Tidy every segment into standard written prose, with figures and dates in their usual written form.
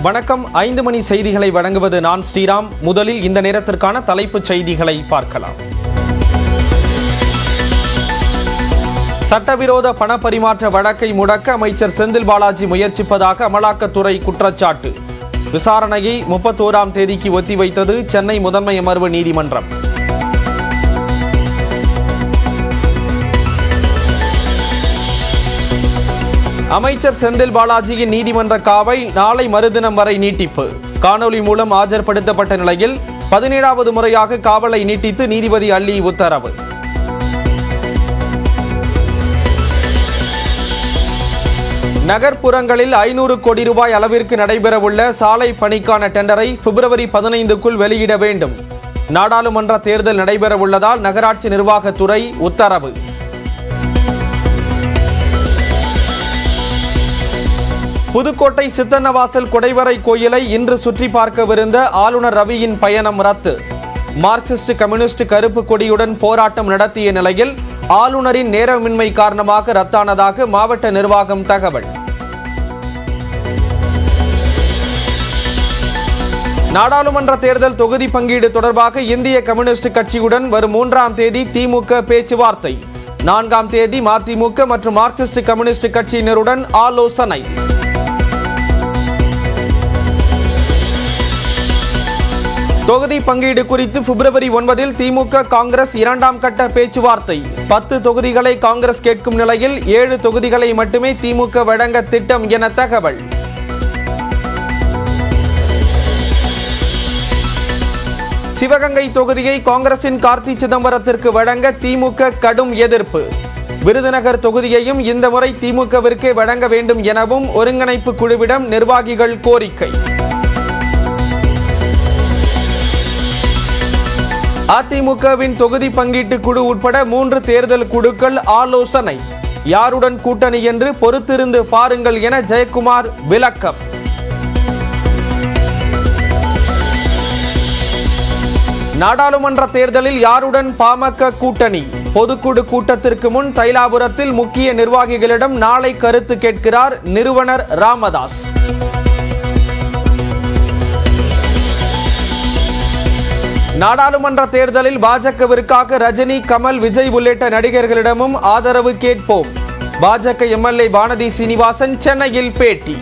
வணக்கம். 5 மணி செய்திகளை வழங்குவது நான் ஸ்ரீராம். முதலில் இந்த நேரத்திற்கான தலைப்புச் செய்திகளை பார்க்கலாம். சட்டவிரோத பண பரிமாற்ற வழக்கை முடக்க அமைச்சர் செந்தில் பாலாஜி முயற்சிப்பதாக அமலாக்கத்துறை குற்றச்சாட்டு. விசாரணையை 31ஆம் தேதிக்கு ஒத்திவைத்தது சென்னை முதன்மை அமர்வு நீதிமன்றம். அமைச்சர் செந்தில் பாலாஜியின் நீதிமன்ற காவல் நாளை மறுதினம் வரை நீட்டிப்பு. காணொலி மூலம் ஆஜர்படுத்தப்பட்ட நிலையில் 17வது முறையாக காவலை நீட்டித்து நீதிபதி அள்ளி உத்தரவு. நகர்ப்புறங்களில் 500 கோடி ரூபாய் அளவிற்கு நடைபெறவுள்ள சாலை பணிக்கான டெண்டரை பிப்ரவரி 15க்குள் வெளியிட வேண்டும். நாடாளுமன்ற தேர்தல் நடைபெறவுள்ளதால் நகராட்சி நிர்வாகத்துறை உத்தரவு. புதுக்கோட்டை சித்தன்னவாசல் குடைவரை கோயிலை இன்று சுற்றி பார்க்கவிருந்த ஆளுநர் ரவியின் பயணம் ரத்து. மார்க்சிஸ்ட் கம்யூனிஸ்ட் கருப்பு கொடியுடன் போராட்டம் நடத்திய நிலையில் ஆளுநரின் நேரமின்மை காரணமாக ரத்தானதாக மாவட்ட நிர்வாகம் தகவல். நாடாளுமன்ற தேர்தல் தொகுதி பங்கீடு தொடர்பாக இந்திய கம்யூனிஸ்ட் கட்சியுடன் வரும் 3ஆம் தேதி திமுக பேச்சுவார்த்தை. 4ஆம் தேதி மதிமுக மற்றும் மார்க்சிஸ்ட் கம்யூனிஸ்ட் கட்சியினருடன் ஆலோசனை. தொகுதி பங்கீடு குறித்து பிப்ரவரி 9 திமுக காங்கிரஸ் 2ஆம் கட்ட பேச்சுவார்த்தை. 10 தொகுதிகளை காங்கிரஸ் கேட்கும் நிலையில் 7 தொகுதிகளை மட்டுமே திமுக வழங்க திட்டம் என தகவல். சிவகங்கை தொகுதியை காங்கிரசின் கார்த்தி சிதம்பரத்திற்கு வழங்க திமுக கடும் எதிர்ப்பு. விருதுநகர் தொகுதியையும் இந்த முறை திமுகவிற்கே வழங்க வேண்டும் எனவும் ஒருங்கிணைப்பு குழுவிடம் நிர்வாகிகள் கோரிக்கை. அதிமுகவின் தொகுதி பங்கீட்டு குழு உட்பட 3 தேர்தல் குழுக்கள் ஆலோசனை. யாருடன் கூட்டணி என்று பொறுத்திருந்து பாருங்கள் என ஜெயக்குமார் விளக்கம். நாடாளுமன்ற தேர்தலில் யாருடன் பாமக கூட்டணி? பொதுக்குழு கூட்டத்திற்கு முன் தைலாபுரத்தில் முக்கிய நிர்வாகிகளிடம் நாளை கருத்து கேட்கிறார் நிறுவனர் ராமதாஸ். நாடாளுமன்ற தேர்தலில் பாஜகவிற்காக ரஜினி, கமல், விஜய் உள்ளிட்ட நடிகர்களிடமும் ஆதரவு கேட்போம். பாஜக எம்எல்ஏ வானதி சீனிவாசன் சென்னையில் பேட்டி.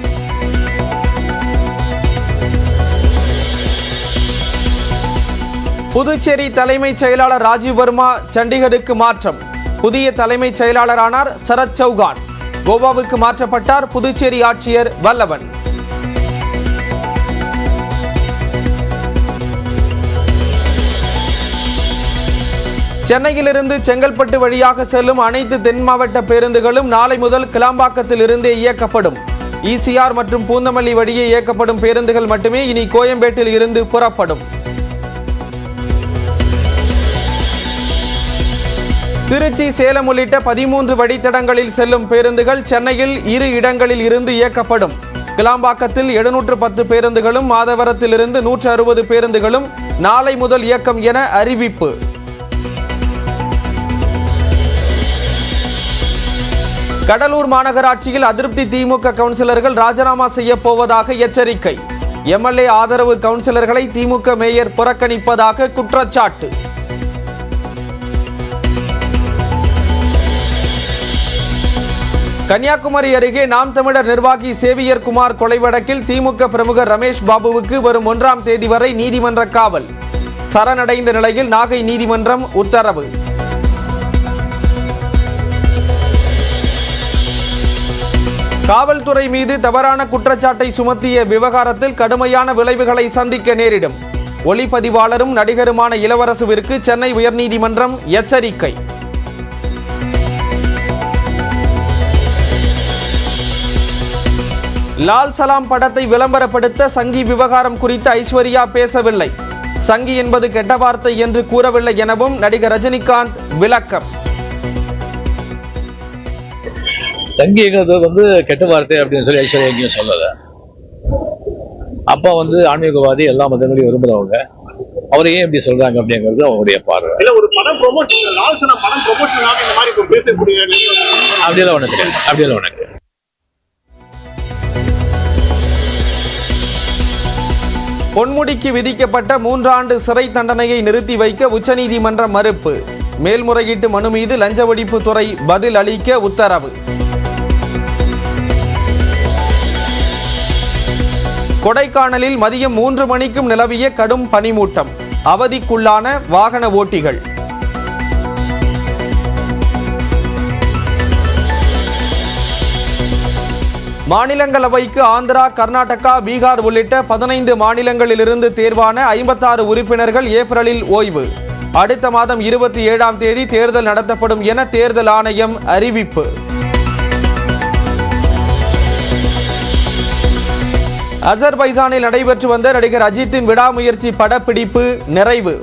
புதுச்சேரி தலைமைச் செயலாளர் ராஜீவ் வர்மா சண்டிகருக்கு மாற்றம். புதிய தலைமைச் செயலாளரானார் சரத் சௌகான். கோவாவுக்கு மாற்றப்பட்டார் புதுச்சேரி ஆட்சியர் வல்லவன். சென்னையிலிருந்து செங்கல்பட்டு வழியாக செல்லும் அனைத்து தென் மாவட்ட பேருந்துகளும் நாளை முதல் கிளாம்பாக்கத்தில் இருந்தே இயக்கப்படும். ஈசிஆர் மற்றும் பூந்தமல்லி வழியே இயக்கப்படும் பேருந்துகள் மட்டுமே இனி கோயம்பேட்டில் இருந்து புறப்படும். திருச்சி, சேலம் உள்ளிட்ட 13 வழித்தடங்களில் செல்லும் பேருந்துகள் சென்னையில் 2 இடங்களில் இருந்து இயக்கப்படும். கிளாம்பாக்கத்தில் 710 பேருந்துகளும் மாதவரத்தில் இருந்து 160 பேருந்துகளும் நாளை முதல் இயக்கம் என அறிவிப்பு. கடலூர் மாநகராட்சியில் அதிருப்தி திமுக கவுன்சிலர்கள் ராஜினாமா செய்ய போவதாக எச்சரிக்கை. எம்எல்ஏ ஆதரவு கவுன்சிலர்களை திமுக மேயர் புறக்கணிப்பதாக குற்றச்சாட்டு. கன்னியாகுமரி அருகே நாம் தமிழர் நிர்வாகி சேவியர் குமார் கொலை வழக்கில் திமுக பிரமுகர் ரமேஷ் பாபுவுக்கு வரும் 1ஆம் தேதி வரை நீதிமன்ற காவல். சரணடைந்த நிலையில் நாகை நீதிமன்றம் உத்தரவு. காவல்துறை மீது தவறான குற்றச்சாட்டை சுமத்திய விவகாரத்தில் கடுமையான விளைவுகளை சந்திக்க நேரிடும். ஒளிப்பதிவாளரும் நடிகருமான இளவரசுவிற்கு சென்னை உயர்நீதிமன்றம் எச்சரிக்கை. லால் சலாம் படத்தை விளம்பரப்படுத்த சங்கி விவகாரம் குறித்து ஐஸ்வர்யா பேசவில்லை. சங்கி என்பது கெட்ட வார்த்தை என்று கூறவில்லை எனவும் நடிகர் ரஜினிகாந்த் விளக்கம். சங்கிங்கிறது கெட்ட வார்த்தை அப்படின்னு சொல்லி ஐஸ்வர்யா எங்கேயும் சொல்லலை. அப்பா ஆன்மீகவாதி, எல்லா மதங்களையும் விரும்புறவங்க. அவர் ஏன் இப்படி சொல்றாங்க அப்படிங்கிறது அவருடைய பார்வை. அப்படியெல்லாம் ஒண்ணு கிடையாது. பொன்முடிக்கு விதிக்கப்பட்ட 3 ஆண்டு சிறை தண்டனையை நிறுத்தி வைக்க உச்சநீதிமன்றம் மறுப்பு. மேல்முறையீட்டு மனு மீது லஞ்ச ஒழிப்புத்துறை பதில் அளிக்க உத்தரவு. கொடைக்கானலில் மதியம் 3 மணிக்கும் நிலவிய கடும் பனிமூட்டம். அவதிக்குள்ளான வாகன ஓட்டிகள். மாநிலங்களவைக்கு ஆந்திரா, கர்நாடகா, பீகார் உள்ளிட்ட 15 மாநிலங்களிலிருந்து தேர்வான 56 உறுப்பினர்கள் ஏப்ரலில் ஓய்வு. அடுத்த மாதம் 27ஆம் தேதி தேர்தல் நடத்தப்படும் என தேர்தல் ஆணையம் அறிவிப்பு. அசர்பைசானில் நடைபெற்று வந்த நடிகர் அஜித்தின் விடாமுயற்சி படப்பிடிப்பு நிறைவு.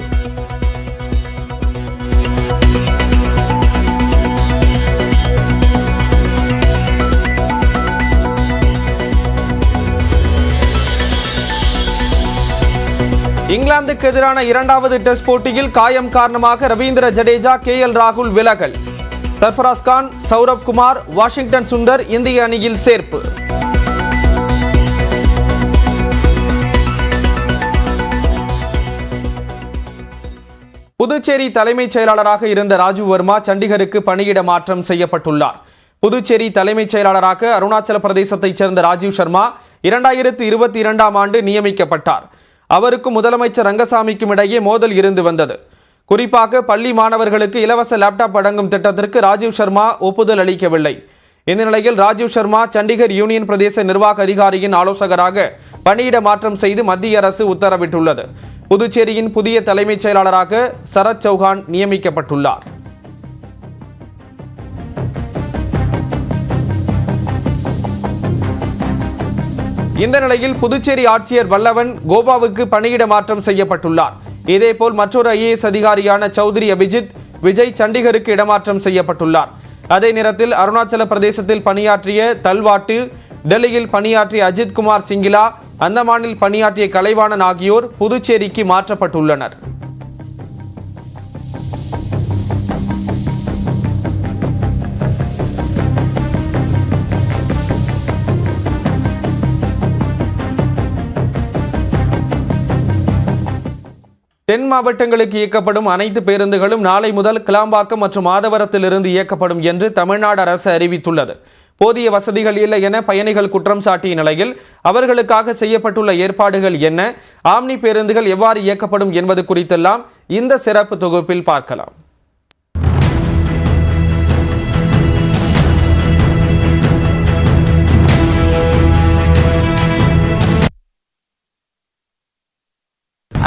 இங்கிலாந்துக்கு எதிரான 2வது டெஸ்ட் போட்டியில் காயம் காரணமாக ரவீந்திர ஜடேஜா, KL ராகுல் விலகல். சர்ஃபராஸ் கான், சௌரவ் குமார், வாஷிங்டன் சுந்தர் இந்திய அணியில் சேர்ப்பு. புதுச்சேரி தலைமைச் செயலாளராக இருந்த ராஜீவ் வர்மா சண்டிகருக்கு பணியிட மாற்றம் செய்யப்பட்டுள்ளார். புதுச்சேரி தலைமைச் செயலாளராக அருணாச்சல பிரதேசத்தைச் சேர்ந்த ராஜீவ் சர்மா 2022ஆம் ஆண்டு நியமிக்கப்பட்டார். அவருக்கும் முதலமைச்சர் ரங்கசாமிக்கும் இடையே மோதல் இருந்து வந்தது. குறிப்பாக பள்ளி மாணவர்களுக்கு இலவச லேப்டாப் வழங்கும் திட்டத்திற்கு ராஜீவ் சர்மா ஒப்புதல் அளிக்கவில்லை. இந்த நிலையில் ராஜீவ் சர்மா சண்டிகர் யூனியன் பிரதேச நிர்வாக அதிகாரியின் ஆலோசகராக பணியிட மாற்றம் செய்து மத்திய அரசு உத்தரவிட்டுள்ளது. புதுச்சேரியின் புதிய தலைமைச் செயலாளராக சரத் சௌஹான் நியமிக்கப்பட்டுள்ளார். இந்த நிலையில் புதுச்சேரி ஆட்சியர் வல்லவன் கோபாவுக்கு பணியிட மாற்றம் செய்யப்பட்டுள்ளார். இதேபோல் மற்றொரு IAS அதிகாரியான சௌத்ரி அபிஜித் விஜய் சண்டிகருக்கு இடமாற்றம் செய்யப்பட்டுள்ளார். அதே நேரத்தில் அருணாச்சல பிரதேசத்தில் பணியாற்றிய தல்வாட்டு, டெல்லியில் பணியாற்றிய அஜித் குமார் சிங்கிலா, அந்தமானில் பணியாற்றிய கலைவாணன் ஆகியோர் புதுச்சேரிக்கு மாற்றப்பட்டுள்ளனர். தென் மாவட்டங்களுக்கு இயக்கப்படும் அனைத்து பேருந்துகளும் நாளை முதல் கிளாம்பாக்கம் மற்றும் மாதவரத்திலிருந்து இயக்கப்படும் என்று தமிழ்நாடு அரசு அறிவித்துள்ளது. போதிய வசதிகள் இல்லை என பயணிகள் குற்றம் சாட்டிய நிலையில் அவர்களுக்காக செய்யப்பட்டுள்ள ஏற்பாடுகள் என்ன, ஆம்னி பேருந்துகள் எவ்வாறு இயக்கப்படும் என்பது குறித்தெல்லாம் இந்த சிறப்பு தொகுப்பில் பார்க்கலாம்.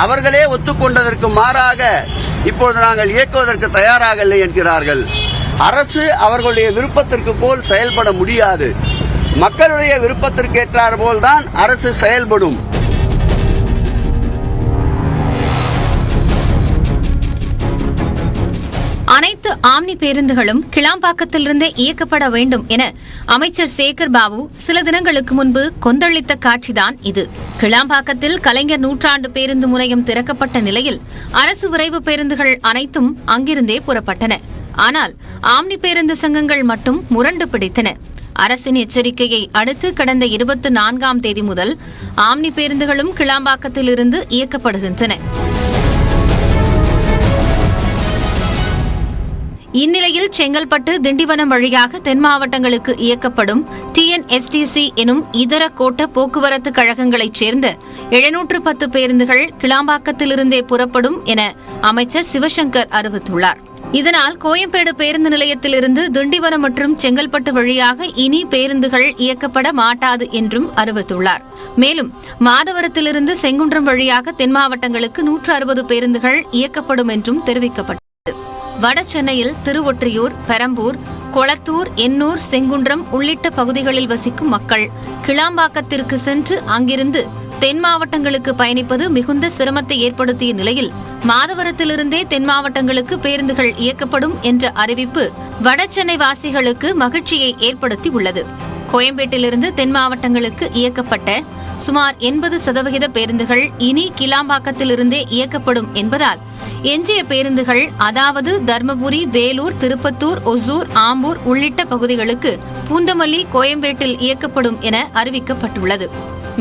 அவர்களே ஒத்துக்கொண்டதற்கு மாறாக இப்பொழுது நாங்கள் இயக்குவதற்கு தயாராக இல்லை என்கிறார்கள். அரசு அவர்களுடைய விருப்பத்திற்கு போல் செயல்பட முடியாது. மக்களுடைய விருப்பத்திற்கு ஏற்றார் போல்தான் அரசு செயல்படும். அனைத்து ஆம்னி பேருந்துகளும் கிளாம்பாக்கத்திலிருந்தே இயக்கப்பட வேண்டும் என அமைச்சர் சேகர் பாபு சில தினங்களுக்கு முன்பு கொந்தளித்த காட்சிதான் இது. கிளாம்பாக்கத்தில் கலைஞர் நூற்றாண்டு பேருந்து முனையம் திறக்கப்பட்ட நிலையில் அரசு விரைவு பேருந்துகள் அனைத்தும் அங்கிருந்தே புறப்பட்டன. ஆனால் ஆம்னி பேருந்து சங்கங்கள் மட்டும் முரண்டு பிடித்தன. அரசின் எச்சரிக்கையை அடுத்து கடந்த 24ஆம் தேதி முதல் ஆம்னி பேருந்துகளும் கிளாம்பாக்கத்திலிருந்து இயக்கப்படுகின்றன. இந்நிலையில் செங்கல்பட்டு, திண்டிவனம் வழியாக தென் மாவட்டங்களுக்கு இயக்கப்படும் TNSTC எனும் இதர கோட்ட போக்குவரத்து கழகங்களைச் சேர்ந்த 710 பேருந்துகள் கிளாம்பாக்கத்திலிருந்தே புறப்படும் என அமைச்சர் சிவசங்கர் அறிவித்துள்ளார். இதனால் கோயம்பேடு பேருந்து நிலையத்திலிருந்து திண்டிவனம் மற்றும் செங்கல்பட்டு வழியாக இனி பேருந்துகள் இயக்கப்பட மாட்டாது என்றும் அறிவித்துள்ளார். மேலும் மாதவரத்திலிருந்து செங்குன்றம் வழியாக தென் மாவட்டங்களுக்கு 160 பேருந்துகள் இயக்கப்படும் என்றும் தெரிவிக்கப்பட்டது. வட சென்னையில் திருவொற்றியூர், பெரம்பூர், கொளத்தூர், எண்ணூர், செங்குன்றம் உள்ளிட்ட பகுதிகளில் வசிக்கும் மக்கள் கிளாம்பாக்கத்திற்கு சென்று அங்கிருந்து தென் மாவட்டங்களுக்கு பயணிப்பது மிகுந்த சிரமத்தை ஏற்படுத்திய நிலையில் மாதவரத்திலிருந்தே தென் மாவட்டங்களுக்கு பேருந்துகள் இயக்கப்படும் என்ற அறிவிப்பு வட சென்னை வாசிகளுக்கு மகிழ்ச்சியை ஏற்படுத்தி உள்ளது. கோயம்பேட்டிலிருந்து தென் மாவட்டங்களுக்கு இயக்கப்பட்ட சுமார் 80% பேருந்துகள் இனி கிளாம்பாக்கத்திலிருந்தே இயக்கப்படும் என்பதால் எஞ்சிய பேருந்துகள், அதாவது தர்மபுரி, வேலூர், திருப்பத்தூர், ஒசூர், ஆம்பூர் உள்ளிட்ட பகுதிகளுக்கு பூந்தமல்லி, கோயம்பேட்டில் இயக்கப்படும் என அறிவிக்கப்பட்டுள்ளது.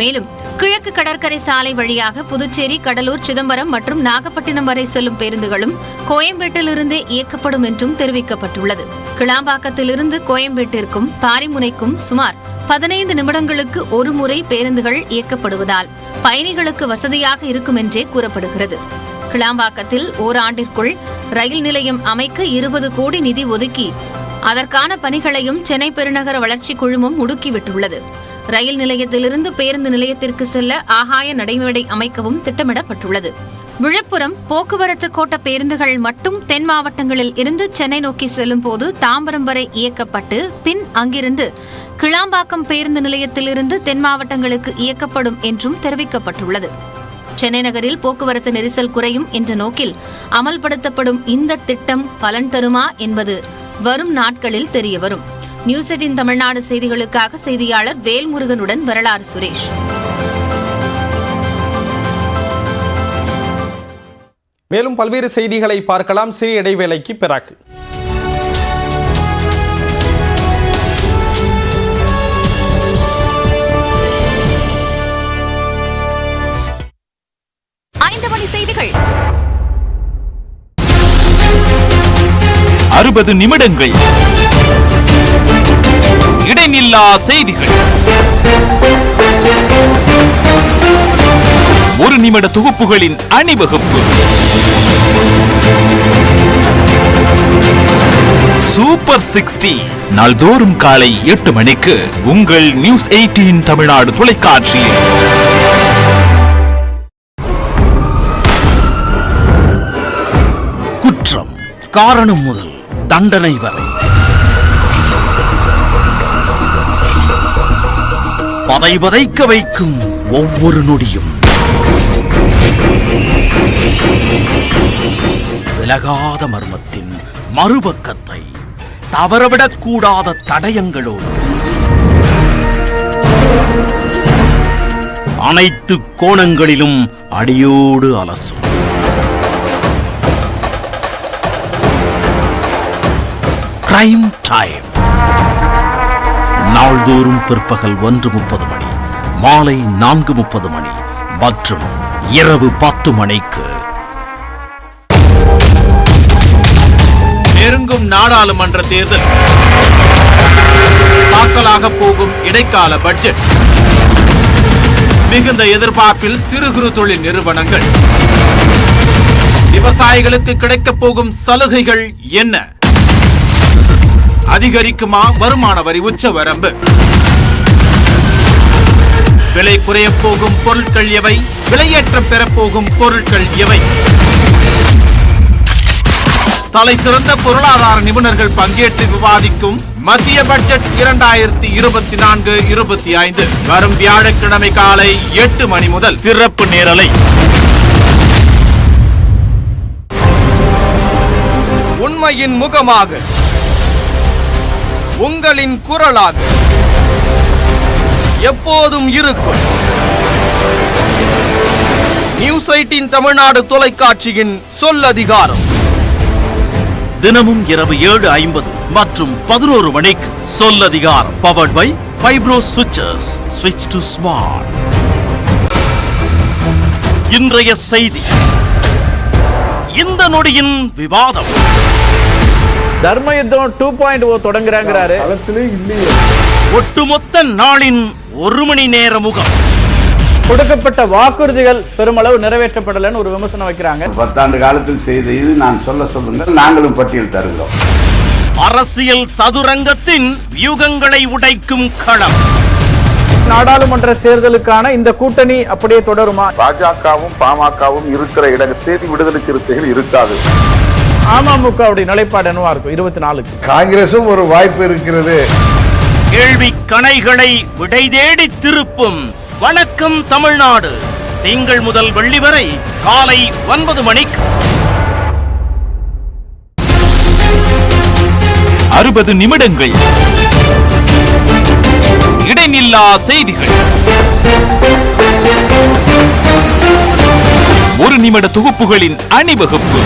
மேலும் கிழக்கு கடற்கரை சாலை வழியாக புதுச்சேரி, கடலூர், சிதம்பரம் மற்றும் நாகப்பட்டினம் வரை செல்லும் பேருந்துகளும் கோயம்பேட்டிலிருந்தே இயக்கப்படும் என்றும் தெரிவிக்கப்பட்டுள்ளது. கிளாம்பாக்கத்திலிருந்து கோயம்பேட்டிற்கும் பாரிமுனைக்கும் சுமார் 15 நிமிடங்களுக்கு ஒரு முறை பேருந்துகள் இயக்கப்படுவதால் பயணிகளுக்கு வசதியாக இருக்கும் என்றே கூறப்படுகிறது. கிளாம்பாக்கத்தில் ஓராண்டிற்குள் ரயில் நிலையம் அமைக்க 20 கோடி நிதி ஒதுக்கி அதற்கான பணிகளையும் சென்னை பெருநகர வளர்ச்சி குழுமம் முடுக்கிவிட்டுள்ளது. ரயில் நிலையத்திலிருந்து பேருந்து நிலையத்திற்கு செல்ல ஆகாய நடைமேடை அமைக்கவும் திட்டமிடப்பட்டுள்ளது. விழுப்புரம் போக்குவரத்து கோட்ட பேருந்துகள் மட்டும் தென் மாவட்டங்களில் இருந்து சென்னை நோக்கி செல்லும் போது தாம்பரம் வரை இயக்கப்பட்டு பின் அங்கிருந்து கிளாம்பாக்கம் பேருந்து நிலையத்திலிருந்து தென் மாவட்டங்களுக்கு இயக்கப்படும் என்றும் தெரிவிக்கப்பட்டுள்ளது. சென்னை நகரில் போக்குவரத்து நெரிசல் குறையும் என்ற நோக்கில் அமல்படுத்தப்படும் இந்த திட்டம் பலன் தருமா என்பது வரும் நாட்களில் தெரியவரும். நியூஸ் 18 தமிழ்நாடு செய்திகளுக்காக செய்தியாளர் வேல்முருகனுடன் வரலாறு சுரேஷ். மேலும் பல்வேறு செய்திகளை பார்க்கலாம் சிறிய இடைவேளைக்கு பிறகு. செய்திகள் 60 நிமிடங்கள் இடைநில்லா செய்திகள். 1 நிமிட தொகுப்புகளின் அணிவகுப்பு. சூப்பர் 60 நாள்தோறும் காலை 8 மணிக்கு உங்கள் நியூஸ் 18 தமிழ்நாடு தொலைக்காட்சியில். குற்றம் காரணம் முதல் தண்டனை வரை பதைபதைக்க வைக்கும் ஒவ்வொரு நொடியும் விலகாத மர்மத்தின் மறுபக்கத்தை தவறவிடக்கூடாத தடயங்களோடு அனைத்து கோணங்களிலும் அடியோடு அலசும் கிரைம் டைம். நாள்தோறும் பிற்பகல் 1:30 மணி, மாலை 4:30 மணி மற்றும் இரவு 10 மணிக்கு. நெருங்கும் நாடாளுமன்ற தேர்தல், தாக்கலாக போகும் இடைக்கால பட்ஜெட், மிகுந்த எதிர்பார்ப்பில் சிறு குறு தொழில் நிறுவனங்கள், விவசாயிகளுக்கு கிடைக்கப் போகும் சலுகைகள் என்ன? அதிகரிக்குமா வருமான வரி உச்சவரம்பு? விலை குறையப் போகும் பொருட்கள் எவை? விலையேற்றம் பெறப்போகும் பொருட்கள் எவை? தலை சிறந்த பொருளாதார நிபுணர்கள் பங்கேற்று விவாதிக்கும் மத்திய பட்ஜெட் 2024-25 வரும் வியாழக்கிழமை காலை 8 மணி முதல் சிறப்பு நேரலை. உண்மையின் முகமாக, உங்களின் குரலாக எப்போதும் இருக்கும் நியூஸ் 18 தமிழ்நாடு தொலைக்காட்சியின் சொல்லதிகாரம். தினமும் இரவு 7:50 மற்றும் 11 மணிக்கு சொல்லதிகாரம். பவர்ட் பை ஃபைப்ரோ சுவிட்சஸ், ஸ்விட்ச் டு ஸ்மார்ட். இன்றைய செய்தி, இந்த நொடியின் விவாதம். தர்மயுத்தம் 2.0 தொடங்குறாங்கிறாரு. ஒட்டுமொத்த நாளின் 1 மணி நேர முகம். கொடுக்கப்பட்ட வாக்குறுதிகள் பெருமளவு நிறைவேற்றப்படலன்னு ஒரு விமர்சனம் வைக்கிறாங்க. 10 ஆண்டு காலத்தில் செய்த இது நான் சொல்லுங்கள், நாங்களும் பட்டியல் தருகிறோம். அரசியல் சதுரங்கத்தின் வியூகங்களை உடைக்கும் களம். நாடாளுமன்ற தேர்தலுக்கான இந்த கூட்டணி அப்படியே தொடருமா? பாஜகவும் பாமகவும் இருக்கிற இடத்தில் விடுதலை சிறுத்தைகள் இருக்காது. அமமுகவுடைய நிலைப்பாடு என்னவா இருக்கும்? 24க்கு காங்கிரசும் ஒரு வாய்ப்பு இருக்கிறது. கேள்வி கணைகளை விடை தேடி திருப்பும் வணக்கம் தமிழ்நாடு. திங்கள் முதல் வெள்ளி வரை காலை 9 மணிக்கு. 60 நிமிடங்கள் இடைநில்லா செய்திகள். 1 நிமிட தொகுப்புகளின் அணிவகுப்பு.